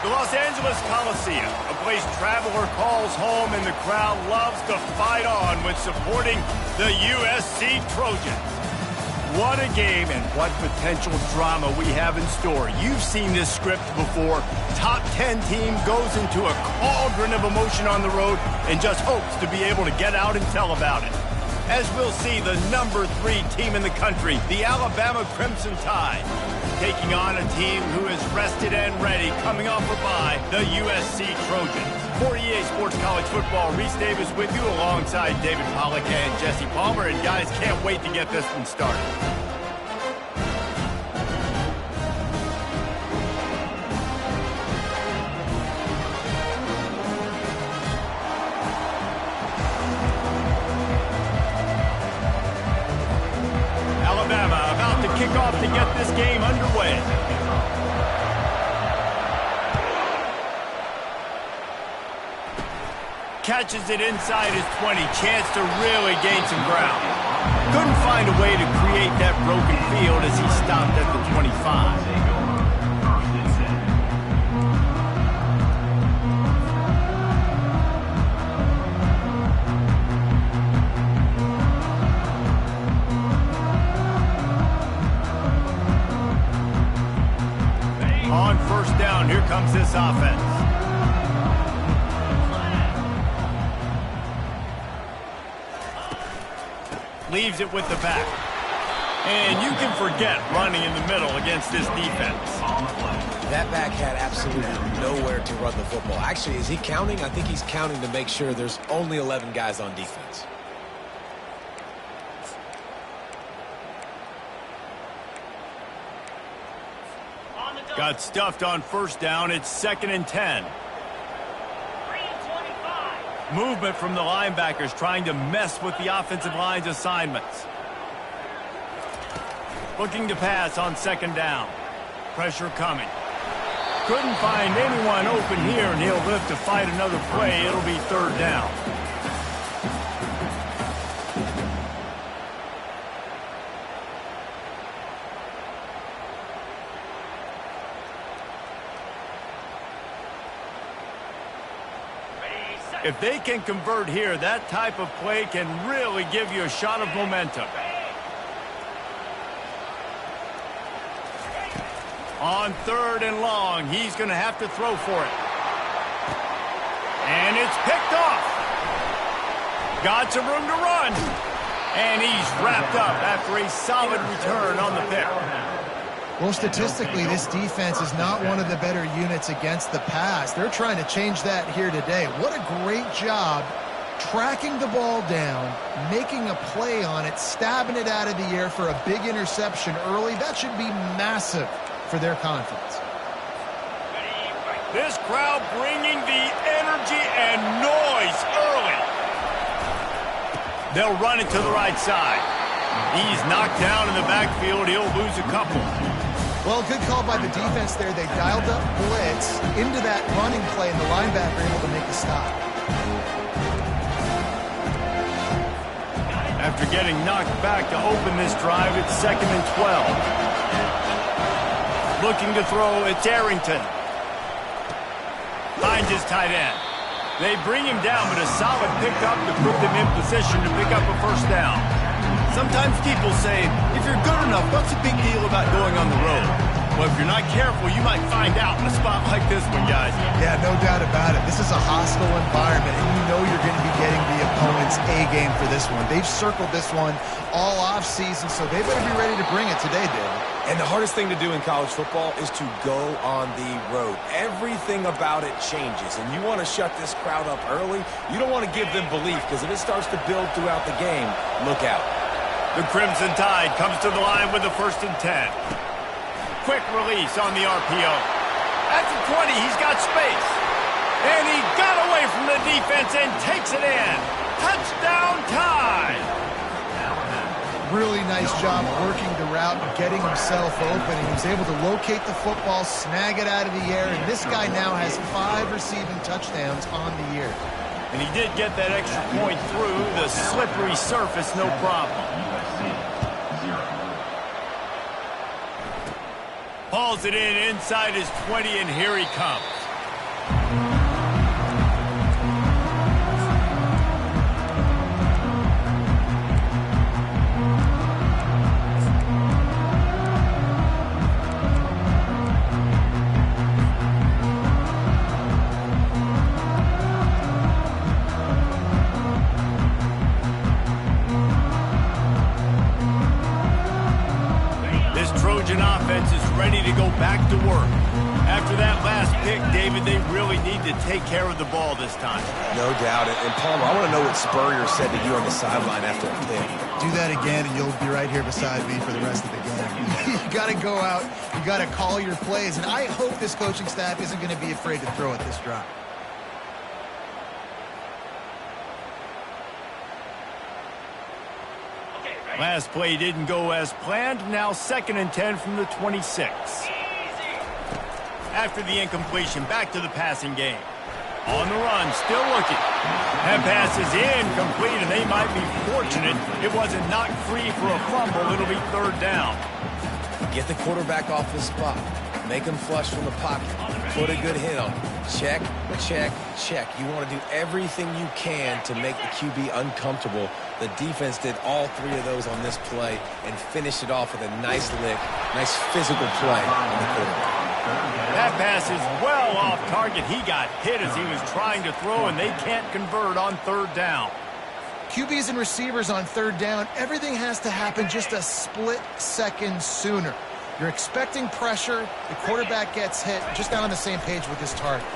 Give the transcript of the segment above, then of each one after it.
The Los Angeles Coliseum, a place traveler calls home and the crowd loves to fight on when supporting the USC Trojans. What a game and what potential drama we have in store. You've seen this script before. Top 10 team goes into a cauldron of emotion on the road and just hopes to be able to get out and tell about it. As we'll see, the number 3 team in the country, the Alabama Crimson Tide, taking on a team who is rested and ready, coming off a bye, the USC Trojans. For EA Sports College Football, Reese Davis with you alongside David Pollack and Jesse Palmer. And guys, can't wait to get this one started. Alabama about to kick off to get this game underway. Catches it inside his 20. Chance to really gain some ground. Couldn't find a way to create that broken field as he stopped at the 25. On first down, here comes this offense. Leaves it with the back. And you can forget running in the middle against this defense. That back had absolutely nowhere to run the football. Actually, is he counting? I think he's counting to make sure there's only 11 guys on defense. Got stuffed on first down. It's 2nd and 10. Movement from the linebackers trying to mess with the offensive line's assignments. Looking to pass on 2nd down. Pressure coming. Couldn't find anyone open here, and he'll live to fight another play. It'll be 3rd down. If they can convert here, that type of play can really give you a shot of momentum. On 3rd and long, he's going to have to throw for it. And it's picked off. Got some room to run. And he's wrapped up after a solid return on the pick. Well, statistically, this defense is not one of the better units against the pass. They're trying to change that here today. What a great job tracking the ball down, making a play on it, stabbing it out of the air for a big interception early. That should be massive for their confidence. This crowd bringing the energy and noise early. They'll run it to the right side. He's knocked down in the backfield. He'll lose a couple. Well, good call by the defense there. They dialed up blitz into that running play, and the linebacker able to make the stop. After getting knocked back to open this drive, it's 2nd and 12. Looking to throw, it's Arrington. Finds his tight end. They bring him down, but a solid pickup to put them in position to pick up a first down. Sometimes people say, if you're good enough, what's the big deal about going on the road? Well, if you're not careful, you might find out in a spot like this one, guys. Yeah, no doubt about it. This is a hostile environment, and you know you're going to be getting the opponent's A game for this one. They've circled this one all offseason, so they better be ready to bring it today, David. And the hardest thing to do in college football is to go on the road. Everything about it changes, and you want to shut this crowd up early. You don't want to give them belief, because if it starts to build throughout the game, look out. The Crimson Tide comes to the line with the 1st and 10. Quick release on the RPO. At the 20, he's got space. And he got away from the defense and takes it in. Touchdown Tide! Really nice job working the route and getting himself open. And he was able to locate the football, snag it out of the air, and this guy now has 5 receiving touchdowns on the year. And he did get that extra point through the slippery surface, no problem. Hauls it in inside his 20, and here he comes. Trojan offense is ready to go back to work. After that last pick, David, they really need to take care of the ball this time. No doubt. And Palmer, I want to know what Spurrier said to you on the sideline after the pick. Do that again, and you'll be right here beside me for the rest of the game. You got to go out. You got to call your plays. And I hope this coaching staff isn't going to be afraid to throw at this drive. Last play didn't go as planned. Now 2nd and 10 from the 26. After the incompletion, back to the passing game. On the run, still looking. That pass is incomplete, and they might be fortunate it wasn't knocked free for a fumble. It'll be 3rd down. Get the quarterback off his spot. Make him flush from the pocket. Put a good hit on him. Check, check, check. You want to do everything you can to make the QB uncomfortable. The defense did all 3 of those on this play and finished it off with a nice lick, nice physical play on the quarterback. That pass is well off target. He got hit as he was trying to throw, and they can't convert on 3rd down. QBs and receivers on 3rd down, everything has to happen just a split second sooner. You're expecting pressure, the quarterback gets hit, just not on the same page with his target.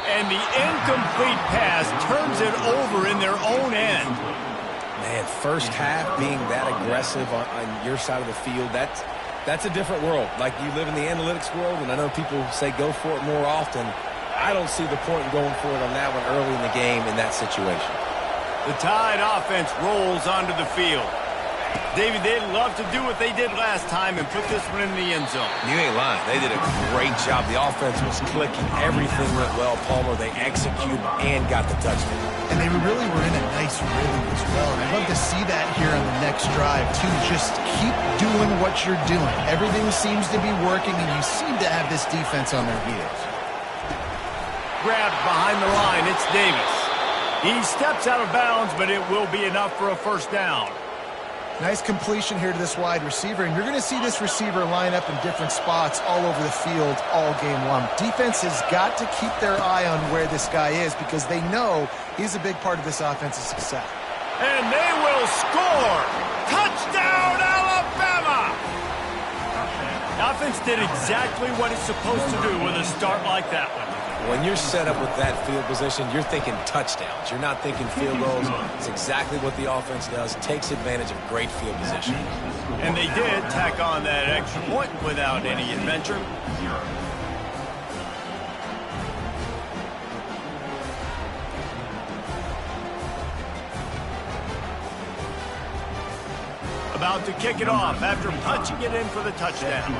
And the incomplete pass turns it over in their own end. Man, first half being that aggressive on your side of the field, that's a different world. Like, you live in the analytics world, and I know people say go for it more often. I don't see the point in going for it on that one early in the game in that situation. The Tide offense rolls onto the field. David, they'd love to do what they did last time and put this one in the end zone. You ain't lying. They did a great job. The offense was clicking. Everything went well. Palmer, they executed and got the touchdown. And they really were in a nice rhythm as well. And I'd love to see that here on the next drive, too. Just keep doing what you're doing. Everything seems to be working, and you seem to have this defense on their heels. Grabbed behind the line. It's Davis. He steps out of bounds, but it will be enough for a 1st down. Nice completion here to this wide receiver, and you're going to see this receiver line up in different spots all over the field all game long. Defense has got to keep their eye on where this guy is because they know he's a big part of this offense's success. And they will score! Touchdown, Alabama! The offense did exactly what it's supposed to do with a start like that one. When you're set up with that field position, you're thinking touchdowns. You're not thinking field goals. It's exactly what the offense does. Takes advantage of great field position. And they did tack on that extra point without any adventure. About to kick it off after punching it in for the touchdown.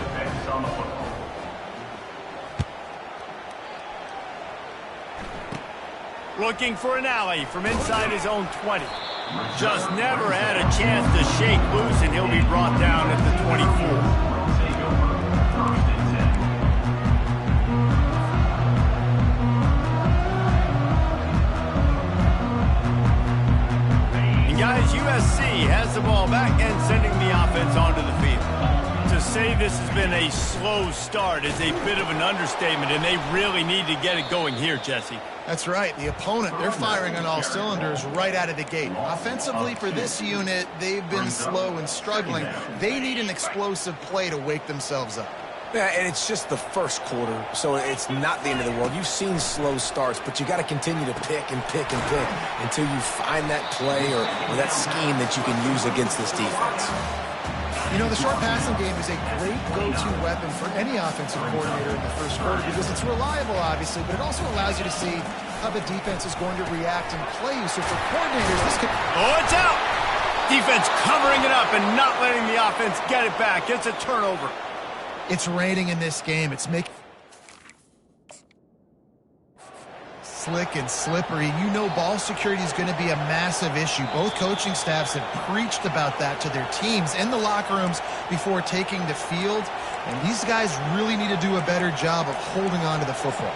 Looking for an alley from inside his own 20. Just never had a chance to shake loose, and he'll be brought down at the 24. And guys, USC has the ball back and sending the offense onto the field. To say this has been a slow start is a bit of an understatement, and they really need to get it going here, Jesse. That's right. The opponent, they're firing on all cylinders right out of the gate. Offensively, for this unit, they've been slow and struggling. They need an explosive play to wake themselves up. Yeah, and it's just the first quarter, so it's not the end of the world. You've seen slow starts, but you got to continue to pick and pick and pick until you find that play or that scheme that you can use against this defense. You know, the short passing game is a great go-to weapon for any offensive coordinator in the first quarter because it's reliable, obviously, but it also allows you to see how the defense is going to react and play you. So for coordinators, this could... Oh, it's out! Defense covering it up and not letting the offense get it back. It's a turnover. It's raining in this game. It's making... slick and slippery. You know ball security is going to be a massive issue. Both coaching staffs have preached about that to their teams in the locker rooms before taking the field, and these guys really need to do a better job of holding on to the football.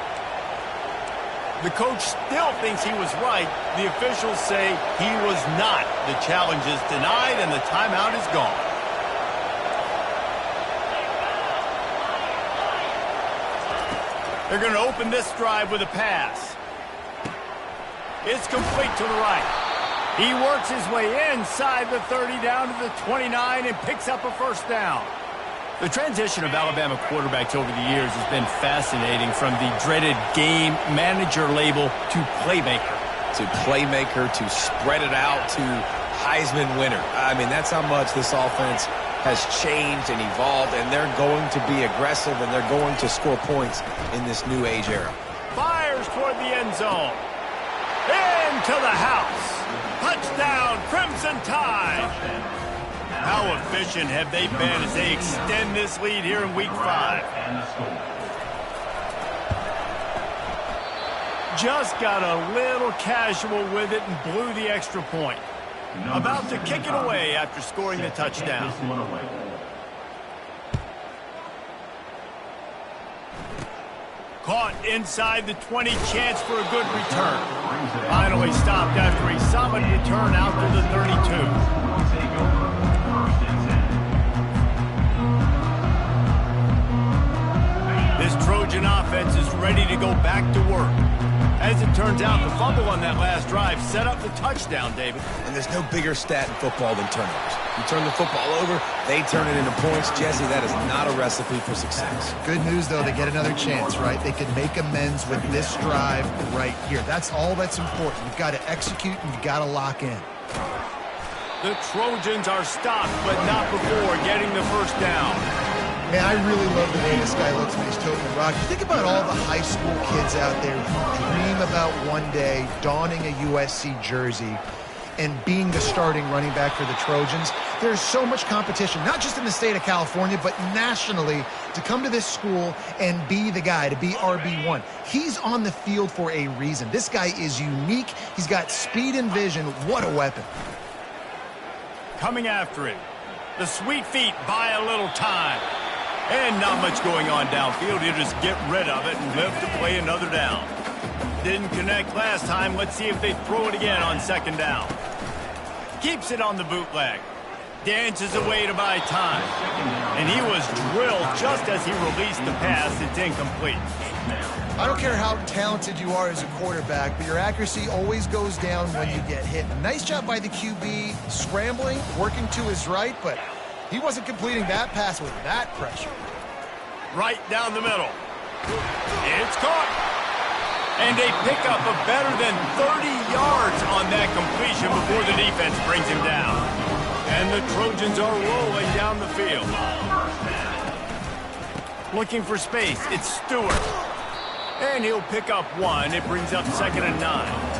The coach still thinks he was right. The officials say he was not. The challenge is denied, and the timeout is gone. They're going to open this drive with a pass. It's complete to the right. He works his way inside the 30 down to the 29 and picks up a first down. The transition of Alabama quarterbacks over the years has been fascinating, from the dreaded game manager label to playmaker. To spread it out to Heisman winner. I mean, that's how much this offense has changed and evolved, and they're going to be aggressive, and they're going to score points in this new age era. Fires toward the end zone. Into the house. Touchdown, Crimson Tide. How efficient have they been as they extend this lead here in Week 5? Just got a little casual with it and blew the extra point. About to kick it away after scoring the touchdown. Caught inside the 20, chance for a good return. Finally stopped after a solid return out to the 32. This Trojan offense is ready to go back to work. As it turns out, the fumble on that last drive set up the touchdown, David. And there's no bigger stat in football than turnovers. You turn the football over, they turn it into points. Jesse, that is not a recipe for success. Good news, though, they get another chance, right? They can make amends with this drive right here. That's all that's important. You've got to execute and you've got to lock in. The Trojans are stopped, but not before getting the first down. Man, I really love the way this guy looks when he's toting the rock. You think about all the high school kids out there who dream about one day donning a USC jersey and being the starting running back for the Trojans. There's so much competition, not just in the state of California, but nationally, to come to this school and be the guy, to be RB1. He's on the field for a reason. This guy is unique. He's got speed and vision. What a weapon. Coming after it. The sweet feet buy a little time. And not much going on downfield. He'll just get rid of it and live to play another down. Didn't connect last time. Let's see if they throw it again on second down. Keeps it on the bootleg. Dances away to buy time. And he was drilled just as he released the pass. It's incomplete. I don't care how talented you are as a quarterback, but your accuracy always goes down when you get hit. Nice job by the QB scrambling, working to his right, but he wasn't completing that pass with that pressure. Right down the middle. It's caught. And a pickup of better than 30 yards on that completion before the defense brings him down. And the Trojans are rolling down the field. Looking for space. It's Stewart. And he'll pick up one. It brings up 2nd and 9.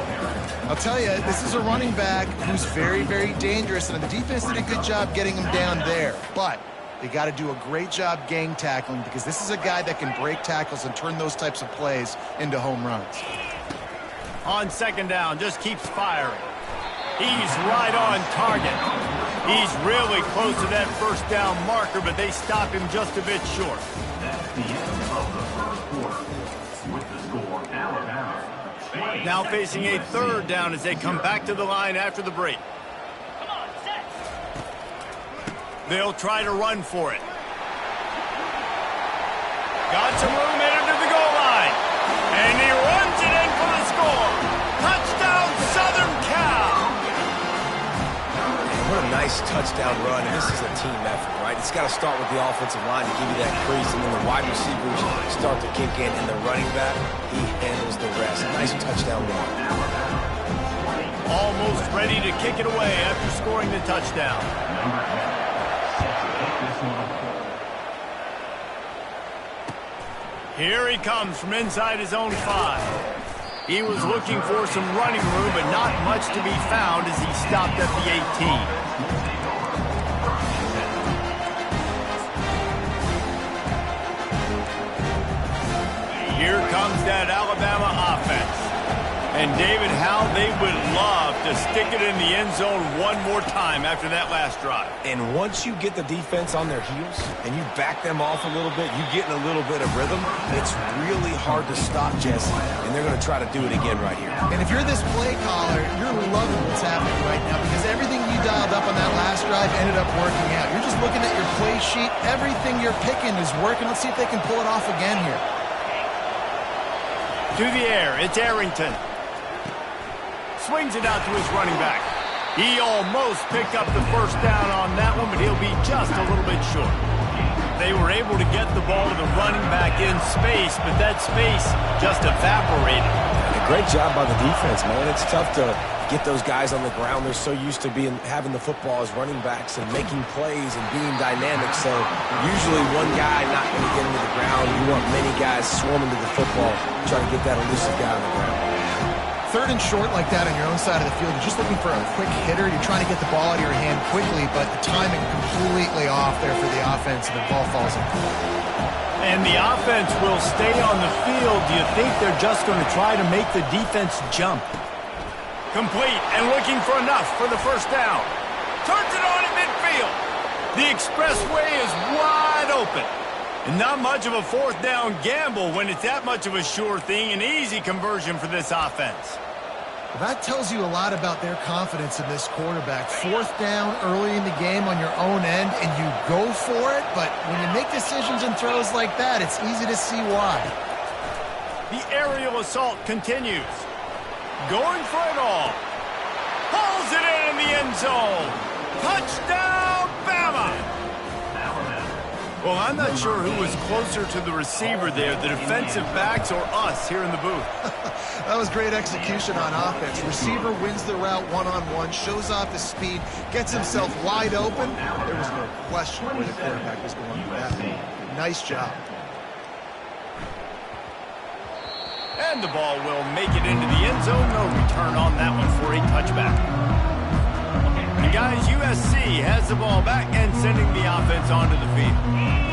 I'll tell you, this is a running back who's very, very dangerous, and the defense did a good job getting him down there. But they got to do a great job gang tackling, because this is a guy that can break tackles and turn those types of plays into home runs. On second down, just keeps firing. He's right on target. He's really close to that first down marker, but they stop him just a bit short. That's the end of the first quarter. With the score, Alabama. Now facing a third down as they come back to the line after the break. They'll try to run for it. Got some room headed to the goal line. And he runs it in for the score. Touchdown, Southern Cal. What a nice touchdown run, and this is a team effort, right? It's got to start with the offensive line to give you that crease, and then the wide receivers start to kick in, and the running back, he handles the rest. Nice touchdown run. Almost ready to kick it away after scoring the touchdown. Here he comes from inside his own 5. He was looking for some running room, but not much to be found as he stopped at the 18. Here comes that Alabama offense. And David, how they would love to stick it in the end zone one more time after that last drive. And once you get the defense on their heels and you back them off a little bit, you get in a little bit of rhythm, it's really hard to stop Jesse. And they're going to try to do it again right here. And if you're this play caller, you're loving what's happening right now, because everything you dialed up on that last drive ended up working out. You're just looking at your play sheet. Everything you're picking is working. Let's see if they can pull it off again here. To the air, it's Arrington. Swings it out to his running back. He almost picked up the first down on that one, but he'll be just a little bit short. They were able to get the ball to the running back in space, but that space just evaporated. And a great job by the defense, man. It's tough to get those guys on the ground. They're so used to having the football as running backs and making plays and being dynamic. So usually one guy not going to get into the ground. You want many guys swarming to the football, trying to get that elusive guy on the ground. Third and short like that on your own side of the field, you're just looking for a quick hitter. You're trying to get the ball out of your hand quickly, but the timing completely off there for the offense, and the ball falls in. And the offense will stay on the field. Do you think they're just going to try to make the defense jump? Complete and looking for enough for the first down. Turns it on at midfield. The expressway is wide open. And not much of a fourth down gamble when it's that much of a sure thing. An easy conversion for this offense. Well, that tells you a lot about their confidence in this quarterback. Fourth down early in the game on your own end, and you go for it. But when you make decisions and throws like that, it's easy to see why. The aerial assault continues. Going for it all. Pulls it in the end zone. Touchdown, Bama! Well, I'm not sure who was closer to the receiver there, the defensive backs or us here in the booth. That was great execution on offense. Receiver wins the route one-on-one, shows off his speed, gets himself wide open. There was no question where the quarterback was going for that. Nice job. And the ball will make it into the end zone. No return on that one for a touchback. And guys, USC has the ball back and sending the offense onto the field.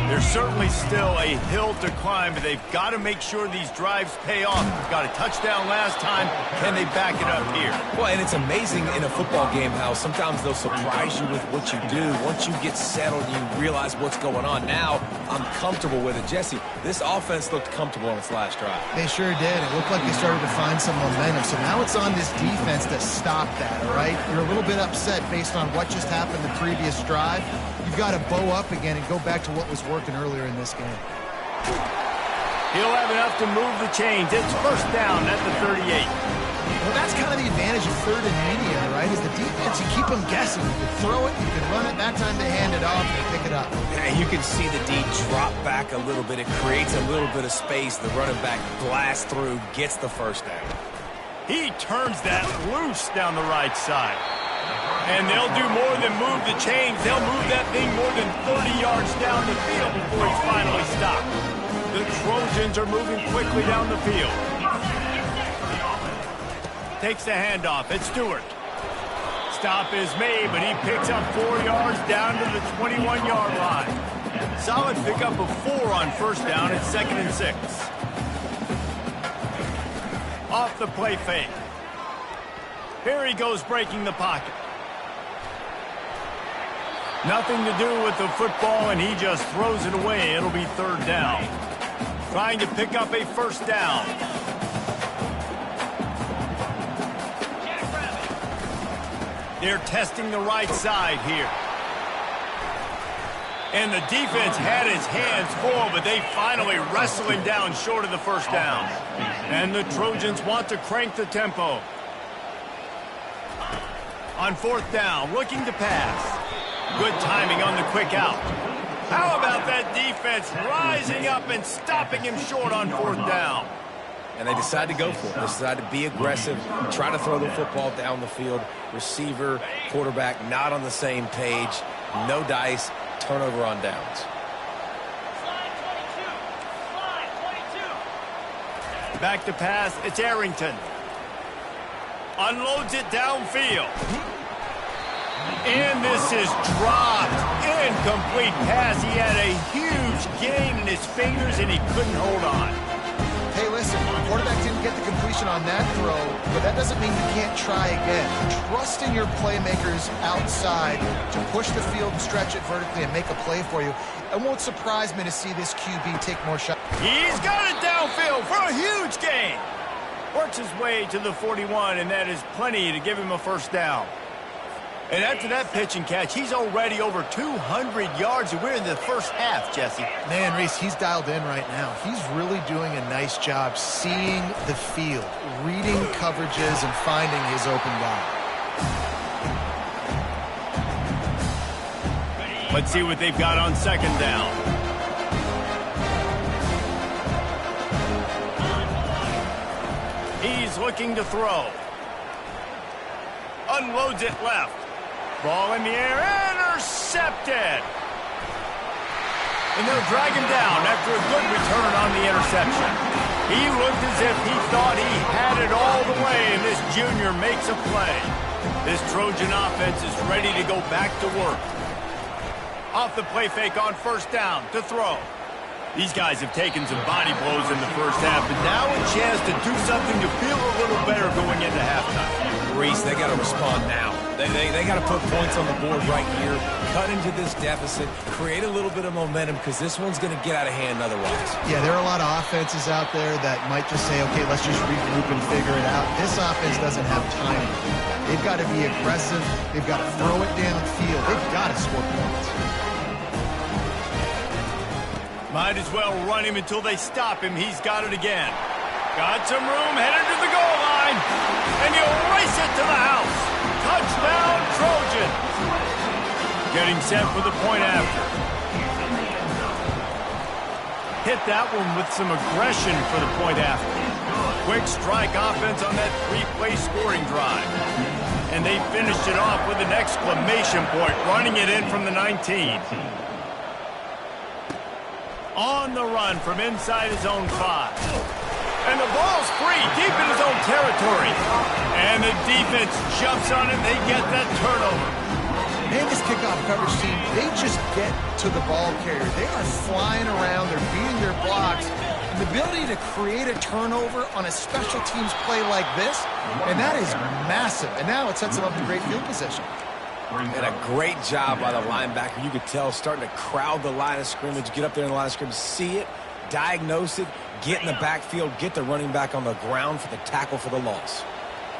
There's certainly still a hill to climb, but they've got to make sure these drives pay off. Got a touchdown last time. Can they back it up here? Well, and it's amazing in a football game how sometimes they'll surprise you with what you do. Once you get settled, you realize what's going on. Now, I'm comfortable with it. Jesse, this offense looked comfortable on its last drive. They sure did. It looked like they started to find some momentum. So now it's on this defense to stop that, all right? You're a little bit upset based on what just happened the previous drive. You've got to bow up again and go back to what was working earlier in this game. He'll have enough to move the chains. It's first down at the 38. Well, that's kind of the advantage of third and medium, right? Is the defense, you keep them guessing. You can throw it, you can run it. That time they hand it off and they pick it up. And you can see the D drop back a little bit. It creates a little bit of space. The running back blasts through, gets the first down. He turns that loose down the right side. And they'll do more than move the chains. They'll move that thing more than 30 yards down the field before he's finally stopped. The Trojans are moving quickly down the field. Takes the handoff. It's Stewart. Stop is made, but he picks up 4 yards down to the 21-yard line. Solid pickup of 4 on first down at 2nd and 6. Off the play fake. Here he goes breaking the pocket. Nothing to do with the football, and he just throws it away. It'll be third down. Trying to pick up a first down. They're testing the right side here. And the defense had his hands full, but they finally wrestle him down short of the first down. And the Trojans want to crank the tempo. On fourth down, looking to pass. Good timing on the quick out. How about that defense rising up and stopping him short on fourth down? And they decide to go for it. They decide to be aggressive, try to throw the football down the field. Receiver, quarterback, not on the same page. No dice, turnover on downs. Back to pass, it's Arrington. Unloads it downfield. And this is dropped. Incomplete pass. He had a huge gain in his fingers, and he couldn't hold on. Hey, listen, the quarterback didn't get the completion on that throw, but that doesn't mean you can't try again. Trust in your playmakers outside to push the field and stretch it vertically and make a play for you. It won't surprise me to see this QB take more shots. He's got it downfield for a huge gain. Works his way to the 41, and that is plenty to give him a first down. And after that pitch and catch, he's already over 200 yards, and we're in the first half, Jesse. Man, Reese, he's dialed in right now. He's really doing a nice job seeing the field, reading coverages, and finding his open guy. Let's see what they've got on second down. He's looking to throw. Unloads it left. Ball in the air, intercepted. And they'll drag him down after a good return on the interception. He looked as if he thought he had it all the way, and this junior makes a play. This Trojan offense is ready to go back to work. Off the play fake on first down to throw. These guys have taken some body blows in the first half, and now a chance to do something to feel a little better going into halftime. Reese, they got to respond now. They got to put points on the board right here, cut into this deficit, create a little bit of momentum, because this one's going to get out of hand otherwise. Yeah, there are a lot of offenses out there that might just say, okay, let's just regroup and figure it out. This offense doesn't have time. They've got to be aggressive. They've got to throw it downfield. They've got to score points. Might as well run him until they stop him. He's got it again. Got some room, headed to the goal line, and he'll race it to the house. Touchdown, Trojans. Getting set for the point after. Hit that one with some aggression for the point after. Quick strike offense on that three-play scoring drive. And they finished it off with an exclamation point, running it in from the 19. On the run from inside his own 5. And the ball's free, deep in his own territory. And the defense jumps on it, they get that turnover. Man, this kickoff coverage team, they just get to the ball carrier. They are flying around, they're beating their blocks. And the ability to create a turnover on a special teams play like this, and that is massive. And now it sets them up in great field position. And a great job by the linebacker. You could tell starting to crowd the line of scrimmage, get up there in the line of scrimmage, see it, diagnose it, get in the backfield, get the running back on the ground for the tackle for the loss.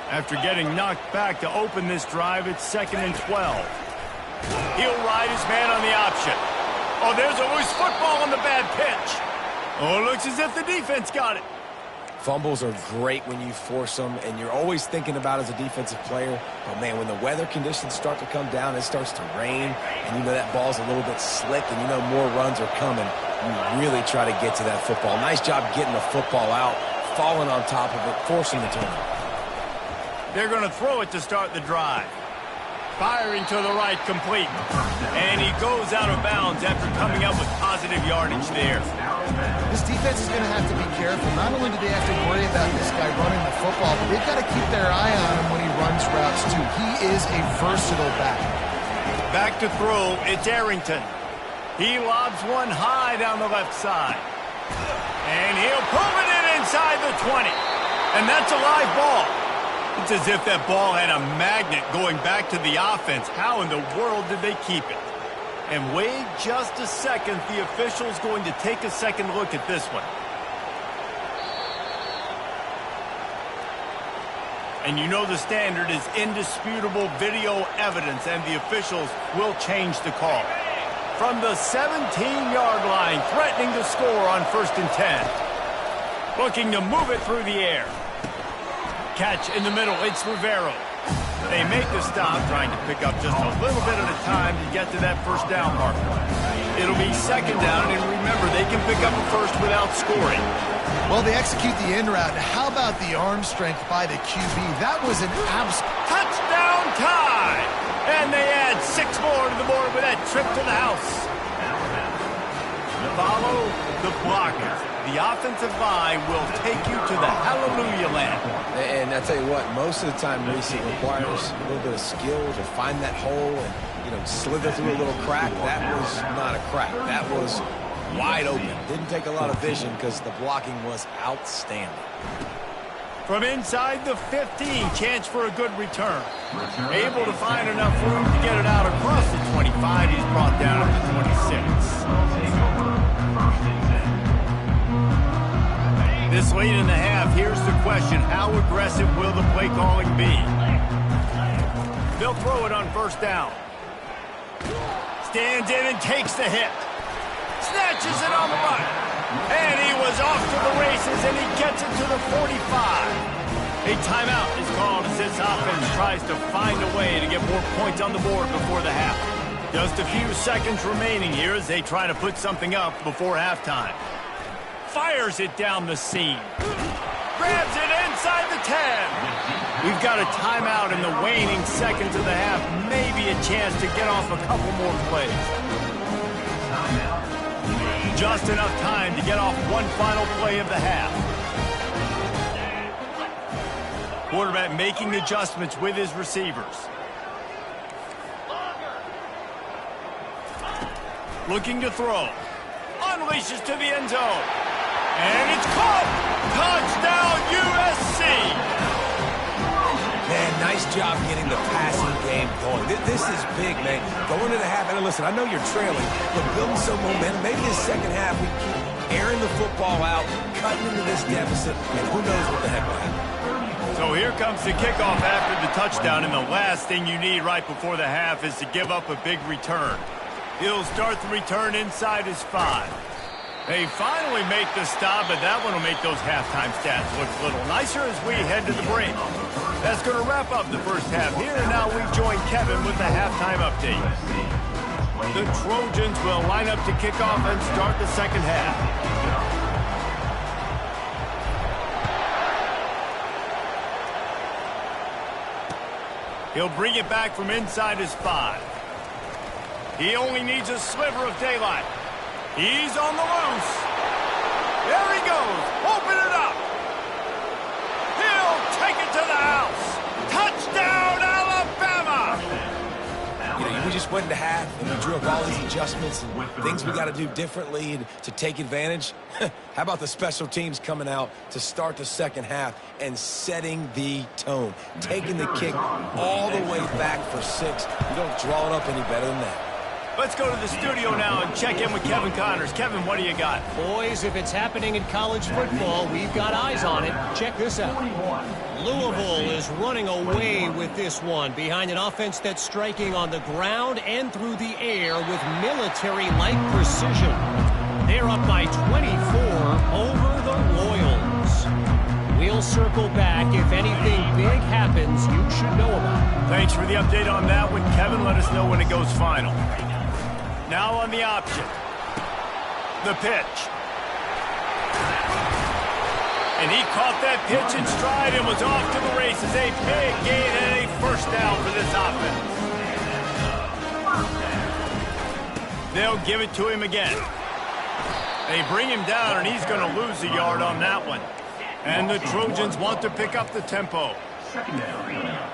After getting knocked back to open this drive, it's 2nd and 12. He'll ride his man on the option. Oh, there's a loose football on the bad pitch. Oh, it looks as if the defense got it. Fumbles are great when you force them, and you're always thinking about as a defensive player, but man, when the weather conditions start to come down, it starts to rain, and you know that ball's a little bit slick, and you know more runs are coming. You really try to get to that football. Nice job getting the football out, falling on top of it, forcing the turnover. They're going to throw it to start the drive. Firing to the right, complete. And he goes out of bounds after coming up with positive yardage there. This defense is going to have to be careful. Not only do they have to worry about this guy running the football, but they've got to keep their eye on him when he runs routes too. He is a versatile back. Back to throw, it's Arrington. He lobs one high down the left side. And he'll pull it in inside the 20. And that's a live ball. It's as if that ball had a magnet going back to the offense. How in the world did they keep it? And wait just a second. The official's going to take a second look at this one. And you know the standard is indisputable video evidence, and the officials will change the call. From the 17-yard line, threatening to score on 1st and 10. Looking to move it through the air. Catch in the middle, it's Rivero. They make the stop, trying to pick up just a little bit at a time to get to that first down marker. It'll be 2nd down, and remember, they can pick up a first without scoring. Well, they execute the in route. How about the arm strength by the QB? That was an touchdown tie! And they add 6 more to the board with that trip to the house. Follow the blockers. The offensive line will take you to the hallelujah land. And I tell you what, most of the time, Reese, it requires a little bit of skill to find that hole and, you know, slither through a little crack. That was not a crack. That was wide open. Didn't take a lot of vision because the blocking was outstanding. From inside the 15, chance for a good return. Able to find enough room to get it out across the 25. He's brought down to the 26. This late in the half, here's the question. How aggressive will the play calling be? They'll throw it on 1st down. Stands in and takes the hit. Snatches it on the run. And he was off to the races, and he gets it to the 45. A timeout is called as this offense tries to find a way to get more points on the board before the half. Just a few seconds remaining here as they try to put something up before halftime. Fires it down the seam. Grabs it inside the 10. We've got a timeout in the waning seconds of the half. Maybe a chance to get off a couple more plays. Just enough time to get off one final play of the half. Quarterback making adjustments with his receivers. Looking to throw. Unleashes to the end zone. And it's caught! Touchdown, USC! Man, nice job getting the passing game going. This is big, man. Going into the half, and listen, I know you're trailing, but building some momentum. Maybe the second half we keep airing the football out, cutting into this deficit, and who knows what the heck will happen. So here comes the kickoff after the touchdown, and the last thing you need right before the half is to give up a big return. He'll start the return inside his 5. They finally make the stop, but that one will make those halftime stats look a little nicer as we head to the break. That's going to wrap up the first half here, and now we join Kevin with the halftime update. The Trojans will line up to kick off and start the second half. He'll bring it back from inside his 5. He only needs a sliver of daylight. He's on the loose. There he goes. Open it up. He'll take it to the house. Touchdown, Alabama! You know, we just went into half, and we drew up all these adjustments and things we got to do differently to take advantage. How about the special teams coming out to start the second half and setting the tone, taking the kick all the way back for 6. You don't draw it up any better than that. Let's go to the studio now and check in with Kevin Connors. Kevin, what do you got? Boys, if it's happening in college football, we've got eyes on it. Check this out. Louisville is running away with this one behind an offense that's striking on the ground and through the air with military-like precision. They're up by 24 over the Royals. We'll circle back. If anything big happens, you should know about it. Thanks for the update on that one, Kevin. Let us know when it goes final. Now on the option. The pitch. And he caught that pitch in stride and was off to the races. A big gain and a first down for this offense. They'll give it to him again. They bring him down, and he's going to lose a yard on that one. And the Trojans want to pick up the tempo. Second down.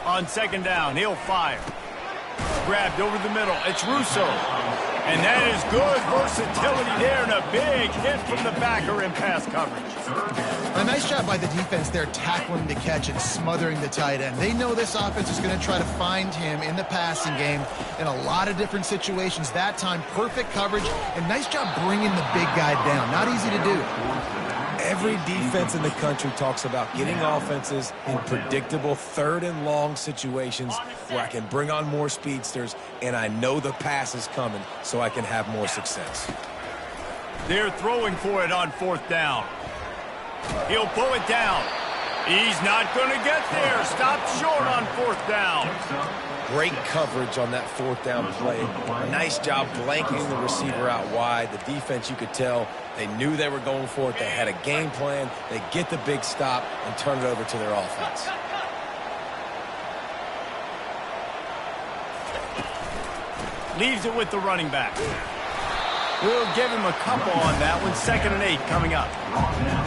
On second down, he'll fire. Grabbed over the middle. It's Russo. And that is good versatility there, and a big hit from the backer in pass coverage. A nice job by the defense there, tackling the catch and smothering the tight end. They know this offense is going to try to find him in the passing game in a lot of different situations. That time, perfect coverage, and nice job bringing the big guy down. Not easy to do. Every defense in the country talks about getting offenses in predictable third and long situations where I can bring on more speedsters and I know the pass is coming so I can have more success. They're throwing for it on fourth down. He'll pull it down. He's not going to get there. Stopped short on fourth down. Great coverage on that fourth down play. Nice job blanketing the receiver out wide. The defense, you could tell, they knew they were going for it. They had a game plan. They get the big stop and turn it over to their offense. Leaves it with the running back. We'll give him a couple on that one. 2nd and 8 coming up.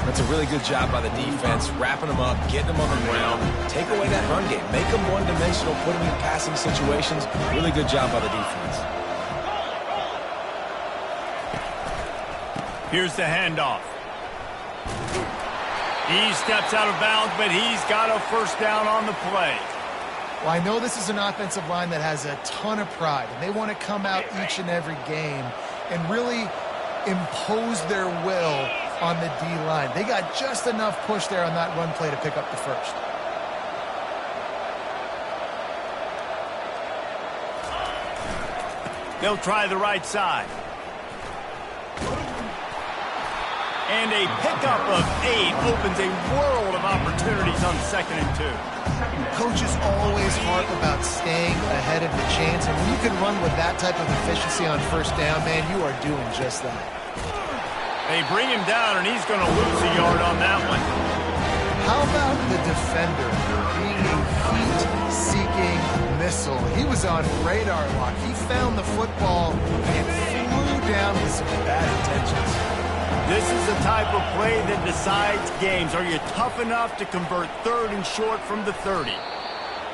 That's a really good job by the defense, wrapping them up, getting them on the ground, take away that run game, make them one-dimensional, put them in passing situations. Really good job by the defense. Here's the handoff. He steps out of bounds, but he's got a first down on the play. Well, I know this is an offensive line that has a ton of pride, and they want to come out each and every game and really impose their will on the D-line. They got just enough push there on that run play to pick up the first. They'll try the right side. And a pickup of 8 opens a world of opportunities on 2nd and 2. Coaches always harp about staying ahead of the chains, and when you can run with that type of efficiency on 1st down, man, you are doing just that. They bring him down, and he's going to lose a yard on that one. How about the defender being a heat-seeking missile? He was on radar lock. He found the football and flew down with some bad intentions. This is the type of play that decides games. Are you tough enough to convert 3rd and short from the 30?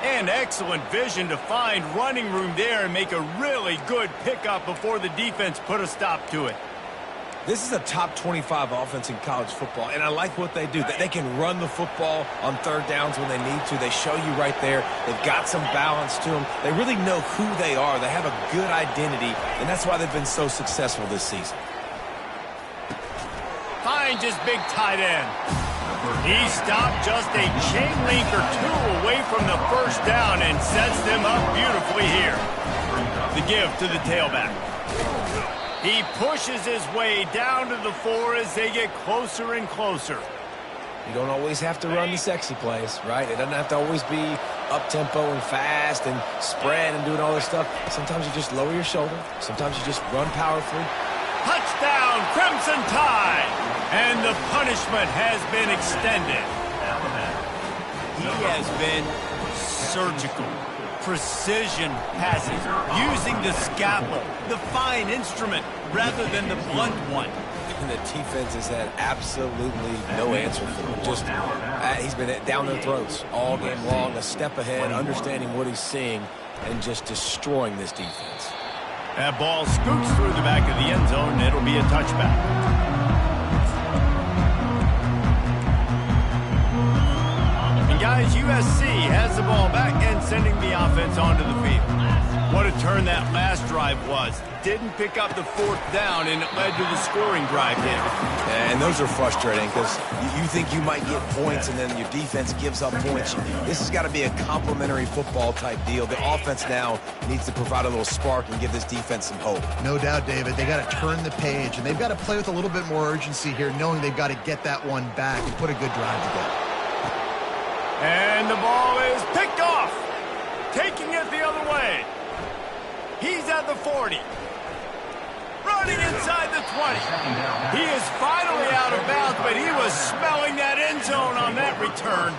And excellent vision to find running room there and make a really good pickup before the defense put a stop to it. This is a top 25 offense in college football, and I like what they do. They can run the football on 3rd downs when they need to. They show you right there. They've got some balance to them. They really know who they are. They have a good identity, and that's why they've been so successful this season. Finds his big tight end. He stopped just a chain link or 2 away from the 1st down and sets them up beautifully here. The give to the tailback. He pushes his way down to the 4 as they get closer and closer. You don't always have to run the sexy plays, right? It doesn't have to always be up-tempo and fast and spread and doing all this stuff. Sometimes you just lower your shoulder. Sometimes you just run powerfully. Touchdown, Crimson Tide! And the punishment has been extended. He has been surgical. Precision passes, using the scalpel, the fine instrument, rather than the blunt one. And the defense has had absolutely no answer for him. Just, he's been down their throats all game long, a step ahead, understanding what he's seeing, and just destroying this defense. That ball scoots through the back of the end zone, and it'll be a touchback. And guys, USC has the ball back and sending the offense onto the field. What a turn that last drive was. Didn't pick up the 4th down, and it led to the scoring drive here. And those are frustrating because you think you might get points, and then your defense gives up points. This has got to be a complementary football type deal. The offense now needs to provide a little spark and give this defense some hope. No doubt, David. They got to turn the page, and they've got to play with a little bit more urgency here, knowing they've got to get that one back and put a good drive together. And the ball is picked off, taking it the other way. He's at the 40. Running inside the 20. He is finally out of bounds, but he was smelling that end zone on that return.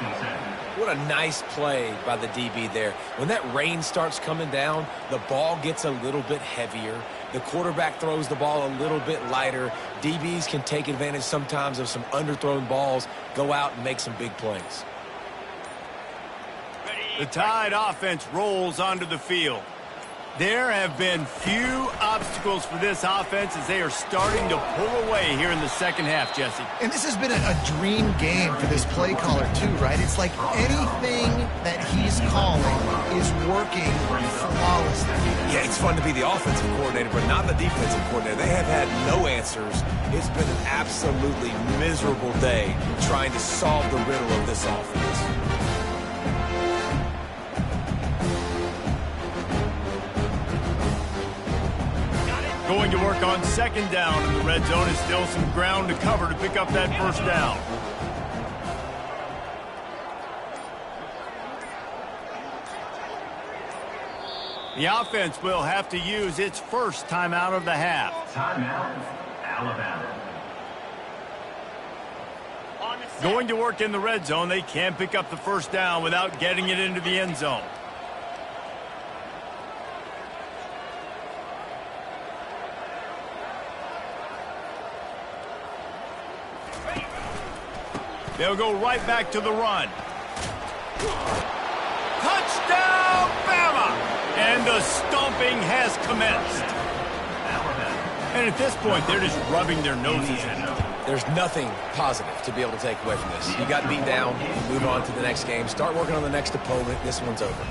What a nice play by the DB there. When that rain starts coming down, the ball gets a little bit heavier. The quarterback throws the ball a little bit lighter. DBs can take advantage sometimes of some underthrown balls, go out and make some big plays. The Tide offense rolls onto the field. There have been few obstacles for this offense as they are starting to pull away here in the 2nd half, Jesse. And this has been a dream game for this play caller, too, right? It's like anything that he's calling is working flawlessly. Yeah, it's fun to be the offensive coordinator, but not the defensive coordinator. They have had no answers. It's been an absolutely miserable day trying to solve the riddle of this offense. Going to work on 2nd down in the red zone is still some ground to cover to pick up that 1st down. The offense will have to use its first timeout of the half. Timeout, Alabama. Going to work in the red zone, they can't pick up the 1st down without getting it into the end zone. They'll go right back to the run. Touchdown, Bama! And the stomping has commenced. And at this point, they're just rubbing their noses in it. There's nothing positive to be able to take away from this. You got beat down, move on to the next game, start working on the next opponent. This one's over.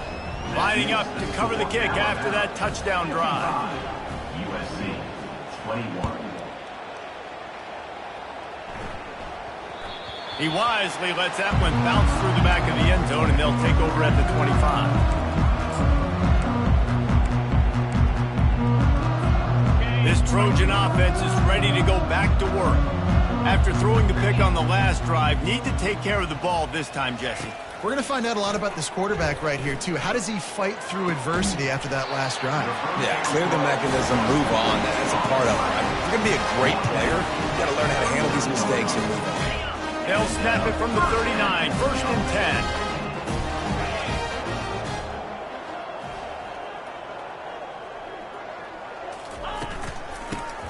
Lining up to cover the kick after that touchdown drive. USC 21. He wisely lets that one bounce through the back of the end zone, and they'll take over at the 25. This Trojan offense is ready to go back to work. After throwing the pick on the last drive, need to take care of the ball this time, Jesse. We're going to find out a lot about this quarterback right here, too. How does he fight through adversity after that last drive? Yeah, clear the mechanism, move on. That's a part of it. If you're going to be a great player, you got to learn how to handle these mistakes and move on. They'll snap it from the 39, 1st and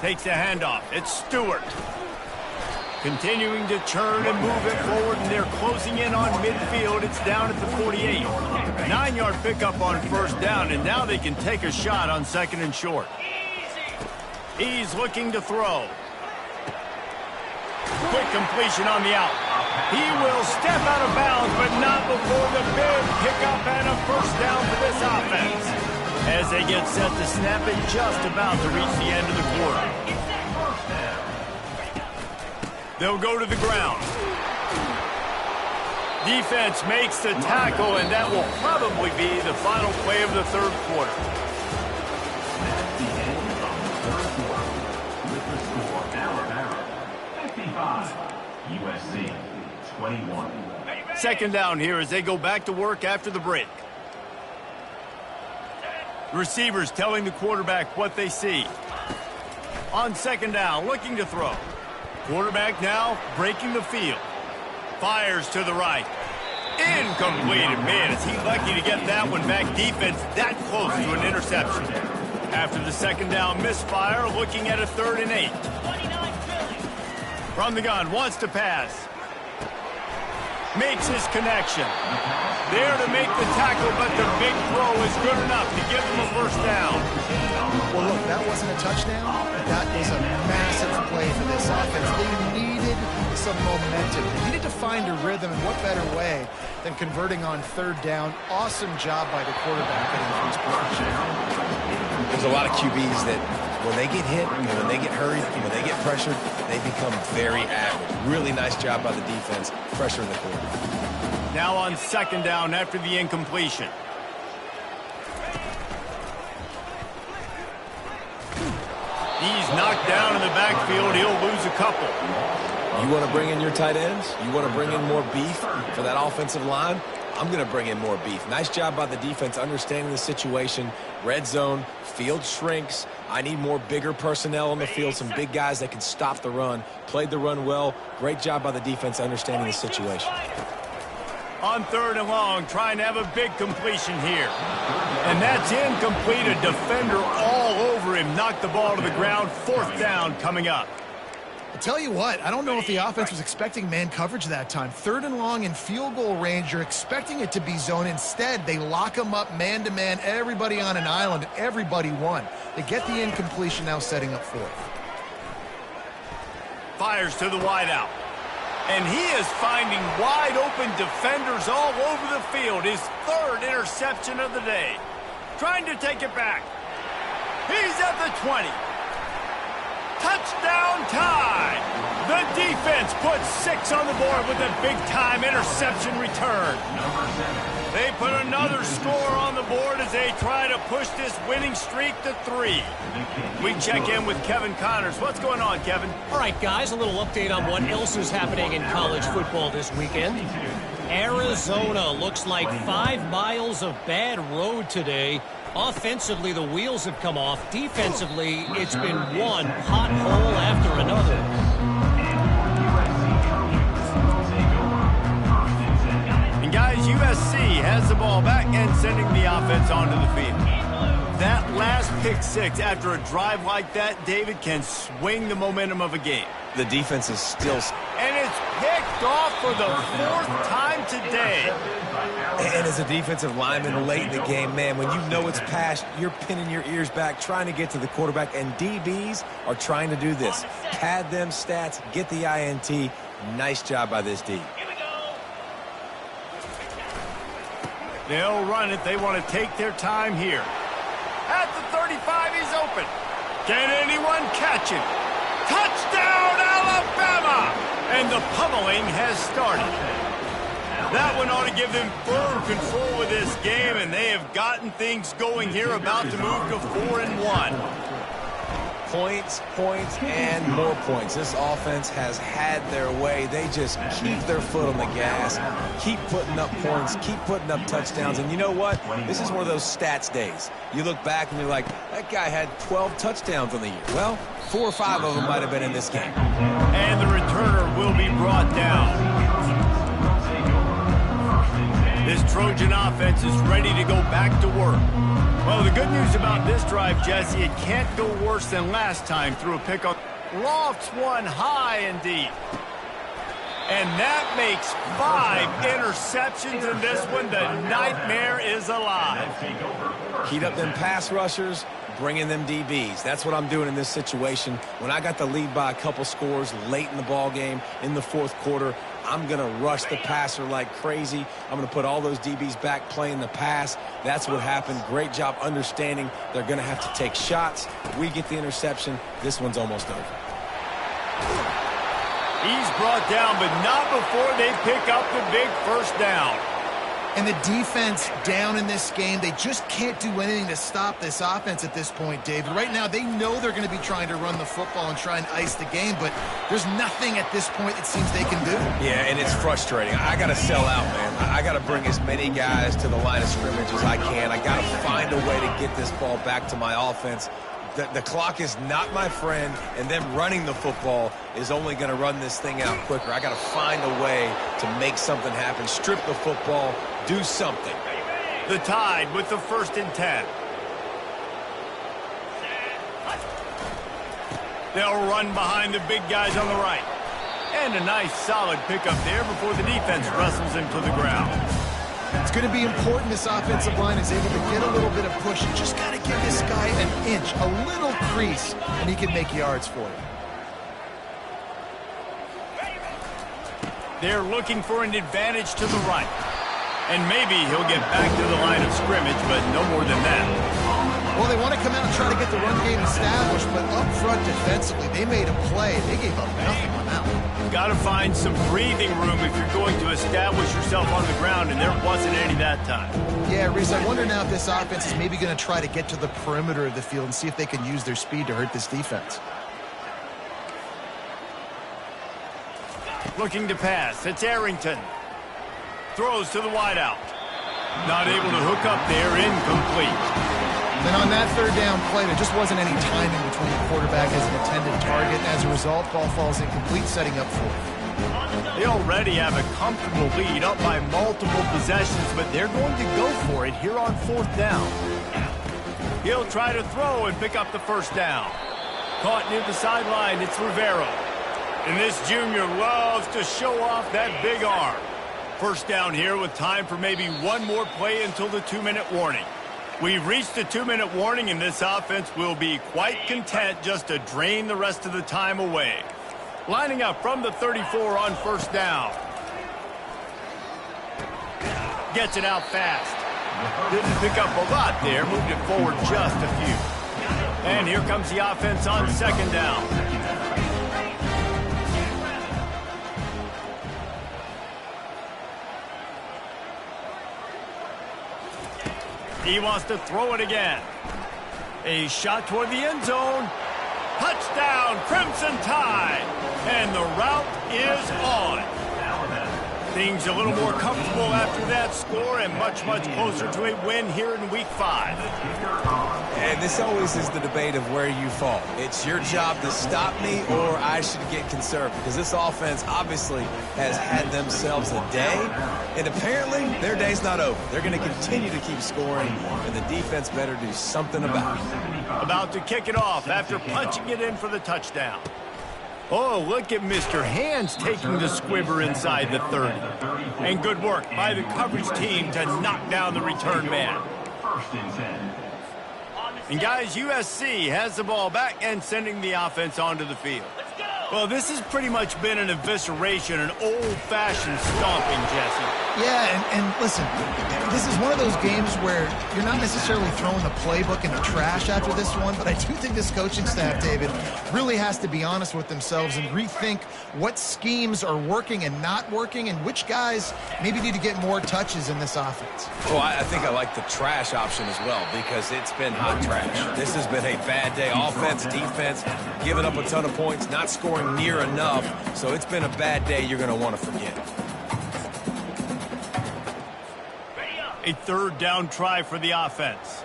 10. Takes the handoff. It's Stewart. Continuing to churn and move it forward, and they're closing in on midfield. It's down at the 48. 9-yard pickup on 1st down, and now they can take a shot on 2nd and short. He's looking to throw. Quick completion on the out. He will step out of bounds, but not before the big pickup and a 1st down for this offense. As they get set to snap it, just about to reach the end of the quarter. They'll go to the ground. Defense makes the tackle, and that will probably be the final play of the 3rd quarter. That's the end of the 3rd quarter. With the score, Alabama 55, USC 21. 2nd down here as they go back to work after the break. Receivers telling the quarterback what they see. On 2nd down, looking to throw. Quarterback now breaking the field. Fires to the right. Incomplete. Man, is he lucky to get that one back. Defense that close to an interception. After the 2nd down misfire, looking at a 3rd and 8. From the gun, wants to pass. Makes his connection. There to make the tackle, but the big throw is good enough to give them a 1st down. Well, look, that wasn't a touchdown. That was a massive play for this offense. They needed some momentum. They needed to find a rhythm, and what better way than converting on 3rd down. Awesome job by the quarterback getting through his position. There's a lot of QBs that when they get hit, and when they get hurried, and when they get pressured, they become very average. Really nice job by the defense, pressuring the quarterback. Now on 2nd down after the incompletion. He's knocked down in the backfield. He'll lose a couple. You want to bring in your tight ends? You want to bring in more beef for that offensive line? I'm going to bring in more beef. Nice job by the defense understanding the situation. Red zone, field shrinks. I need more bigger personnel on the field, some big guys that can stop the run. Played the run well. Great job by the defense understanding the situation. On 3rd and long, trying to have a big completion here. And that's incomplete. A defender all over him. Knocked the ball to the ground. 4th down coming up. I'll tell you what, I don't know if the offense was expecting man coverage that time. 3rd and long in field goal range, you're expecting it to be zone. Instead, they lock them up man-to-man, everybody on an island, everybody won. They get the incompletion, now setting up 4th. Fires to the wideout. And he is finding wide-open defenders all over the field. His 3rd interception of the day. Trying to take it back. He's at the 20. Touchdown tie. The defense puts 6 on the board with a big-time interception return. They put another score on the board as they try to push this winning streak to 3. We check in with Kevin Connors. What's going on, Kevin? All right, guys, a little update on what else is happening in college football this weekend. Arizona looks like 5 miles of bad road today. Offensively, the wheels have come off. Defensively, it's been one hot hole after another. Guys, USC has the ball back and sending the offense onto the field. That last pick 6 after a drive like that, David, can swing the momentum of a game. The defense is still... And it's picked off for the 4th time today. And as a defensive lineman late in the game, man, when you know it's past, you're pinning your ears back, trying to get to the quarterback, and DBs are trying to do this. Pad them stats, get the INT. Nice job by this D. They'll run it. They want to take their time here. At the 35, he's open. Can anyone catch him? Touchdown, Alabama! And the pummeling has started. That one ought to give them firm control of this game, and they have gotten things going here, about to move to 4-1. Points, points, and more points. This offense has had their way. They just keep their foot on the gas, keep putting up points, keep putting up touchdowns. And you know what? This is one of those stats days. You look back and you're like, that guy had 12 touchdowns on the year. Well, 4 or 5 of them might have been in this game. And the returner will be brought down. This Trojan offense is ready to go back to work. Well, the good news about this drive, Jesse, it can't go worse than last time through a pickup. Lofts one high and deep. And that makes 5 interceptions in this one. The nightmare is alive. Heat up them pass rushers, bring in them DBs. That's what I'm doing in this situation. When I got the lead by a couple scores late in the ball game, in the fourth quarter, I'm going to rush the passer like crazy. I'm going to put all those DBs back playing the pass. That's what happened. Great job understanding they're going to have to take shots. We get the interception. This one's almost over. He's brought down, but not before they pick up the big first down. And the defense down in this game, they just can't do anything to stop this offense at this point, David. Right now, they know they're going to be trying to run the football and try and ice the game, but there's nothing at this point it seems they can do. Yeah, and it's frustrating. I got to sell out, man. I got to bring as many guys to the line of scrimmage as I can. I got to find a way to get this ball back to my offense. The clock is not my friend, and them running the football is only going to run this thing out quicker. I got to find a way to make something happen, strip the football, do something. The Tide with the 1st and 10. They'll run behind the big guys on the right. And a nice solid pickup there before the defense wrestles him to the ground. It's going to be important this offensive line is able to get a little bit of push. You just got to give this guy an inch, a little crease, and he can make yards for you. They're looking for an advantage to the right. And maybe he'll get back to the line of scrimmage, but no more than that. Well, they want to come out and try to get the run game established, but up front defensively, they made a play. They gave up nothing on that one. Got to find some breathing room if you're going to establish yourself on the ground, and there wasn't any that time. Yeah, Reese, I wonder now if this offense is maybe going to try to get to the perimeter of the field and see if they can use their speed to hurt this defense. Looking to pass. It's Arrington. Throws to the wideout. Not able to hook up there. Incomplete. Then on that 3rd down play, there just wasn't any timing between the quarterback as an intended target. As a result, ball falls incomplete, setting up 4th. They already have a comfortable lead, up by multiple possessions, but they're going to go for it here on 4th down. He'll try to throw and pick up the 1st down. Caught near the sideline, it's Rivera. And this junior loves to show off that big arm. 1st down here with time for maybe one more play until the 2-minute warning. We've reached the 2-minute warning, and this offense will be quite content just to drain the rest of the time away. Lining up from the 34 on 1st down. Gets it out fast. Didn't pick up a lot there, moved it forward just a few. And here comes the offense on 2nd down. He wants to throw it again. A shot toward the end zone. Touchdown, Crimson Tide. And the route is on. Things a little more comfortable after that score and much, much closer to a win here in Week 5. And this always is the debate of where you fall. It's your job to stop me or I should get conservative, because this offense obviously has had themselves a day, and apparently their day's not over. They're going to continue to keep scoring, and the defense better do something about it. About to kick it off after punching it in for the touchdown. Oh, look at Mr. Hands taking the squibber inside the 30. And good work by the coverage team to knock down the return man. And guys, USC has the ball back and sending the offense onto the field. Well, this has pretty much been an evisceration, an old-fashioned stomping, Jesse. Yeah, and listen, this is one of those games where you're not necessarily throwing the playbook in the trash after this one, but I do think this coaching staff, David, really has to be honest with themselves and rethink what schemes are working and not working and which guys maybe need to get more touches in this offense. Well, I think I like the trash option as well because it's been hot trash. This has been a bad day. Offense, defense, giving up a ton of points, not scoring near enough. So it's been a bad day you're going to want to forget. A third down try for the offense.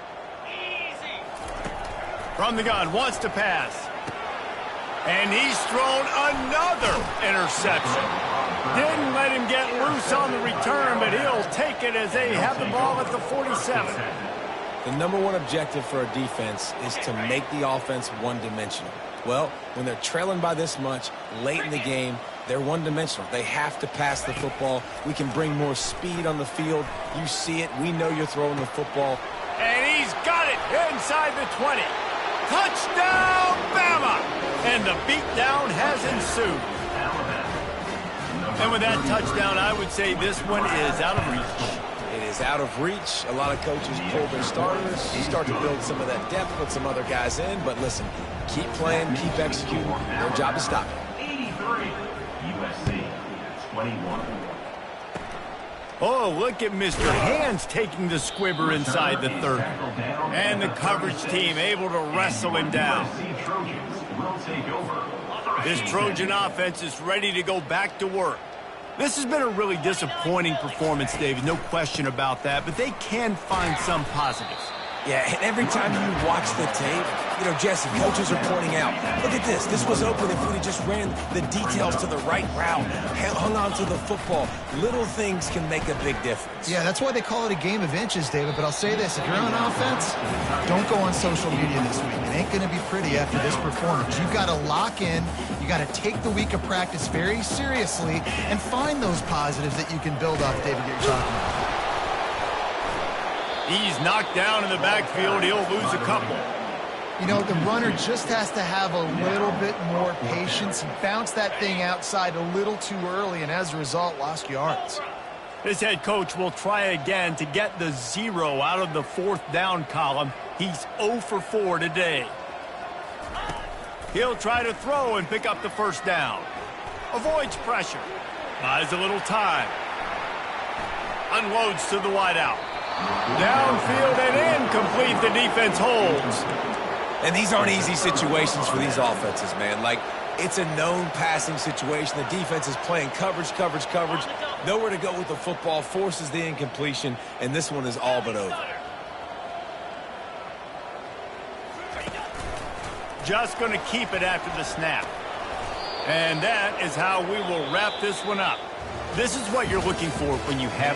From the gun, wants to pass. And he's thrown another interception. Didn't let him get loose on the return, but he'll take it as they have the ball at the 47. The number one objective for a defense is to make the offense one-dimensional. Well, when they're trailing by this much late in the game, they're one-dimensional. They have to pass the football. We can bring more speed on the field. You see it. We know you're throwing the football. And he's got it inside the 20. Touchdown, Bama! And the beatdown has ensued. And with that touchdown, I would say this one is out of reach. It is out of reach. A lot of coaches pull their starters, start to build some of that depth, put some other guys in. But listen, keep playing, keep executing. Their job is stopping. 83, USC 21. Oh, look at Mr. Hands taking the squibber inside the 30. And the coverage team able to wrestle him down. USC Trojans will take over. This Trojan offense is ready to go back to work. This has been a really disappointing performance, David, no question about that, but they can find some positives. Yeah, and every time you watch the tape, you know, Jesse, coaches are pointing out, look at this. This was open if we just ran the details to the right route, hung on to the football. Little things can make a big difference. Yeah, that's why they call it a game of inches, David. But I'll say this, if you're on offense, don't go on social media this week. It ain't going to be pretty after this performance. You've got to lock in. You got to take the week of practice very seriously and find those positives that you can build off, David, that you're talking about. He's knocked down in the backfield. He'll lose a couple. You know, the runner just has to have a little bit more patience. He bounced that thing outside a little too early, and as a result, lost yards. This head coach will try again to get the 0 out of the fourth down column. He's 0 for 4 today. He'll try to throw and pick up the first down. Avoids pressure. Buys a little time. Unloads to the wideout. Downfield and incomplete. The defense holds. And these aren't easy situations for these offenses, man. Like, it's a known passing situation. The defense is playing coverage. Nowhere to go with the football, forces the incompletion, and this one is all but over. Just going to keep it after the snap. And that is how we will wrap this one up. This is what you're looking for when you have